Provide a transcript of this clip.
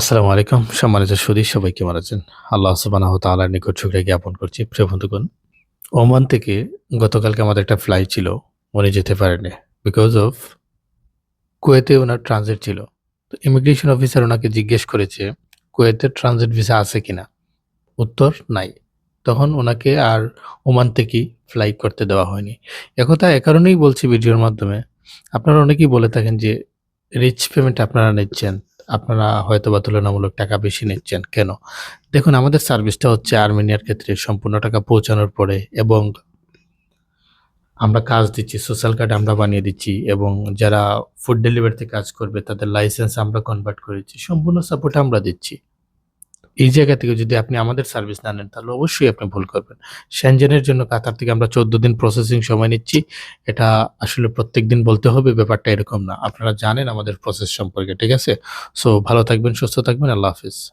আসসালামু আলাইকুম। সম্মানিত সুধী সবাই কেমন আছেন? আল্লাহ সুবহানাহু ওয়া তাআলার নিকট শুকরিয়া জ্ঞাপন করছি। প্রিয় বন্ধুগণ, ওমান থেকে গতকালকে আমাদের একটা ফ্লাইট ছিল। উনি যেতে পারেনি। বিকজ অফ কুয়েতে উনার ট্রানজিট ছিল। তো ইমিগ্রেশন অফিসার উনাকে জিজ্ঞেস করেছে, "কুয়েতের ট্রানজিট ভিসা আছে কিনা?" উত্তর, "নাই।" তখন উনাকে আর ওমান থেকেই ফ্লাই করতে দেওয়া হয়নি। একথা এ কারণেই বলছি ভিডিওর মাধ্যমে, আপনারা অনেকেই বলে থাকেন যে, রিচ পেমেন্ট আপনারা নিচ্ছেন। আপনারা হয়তোবা তুলনামূলক টাকা বেশি নিচ্ছেন। কেন? দেখুন আমাদের সার্ভিসটা হচ্ছে আর্মেনিয়ার ক্ষেত্রে সম্পূর্ণ টাকা পৌঁছানোর পরে এবং আমরা কাজ দিচ্ছি, সোশ্যাল কার্ড আমরা বানিয়ে দিচ্ছি এবং যারা ফুড ডেলিভারিতে কাজ করবে তাদের লাইসেন্স আমরা কনভার্ট করেছি। সম্পূর্ণ সাপোর্ট আমরা দিচ্ছি। এই জায়গা থেকে যদি আপনি আমাদের সার্ভিস না নেন তাহলে অবশ্যই আপনি ভুল করবেন। সেনজেনের জন্য কাতার থেকে আমরা ১৪ দিন প্রসেসিং সময় নিচ্ছি। এটা আসলে প্রত্যেকদিন বলতে হবে ব্যাপারটা এরকম না। আপনারা জানেন আমাদের প্রসেস সম্পর্কে, ঠিক আছে? সো ভালো থাকবেন, সুস্থ থাকবেন। আল্লাহ হাফেজ।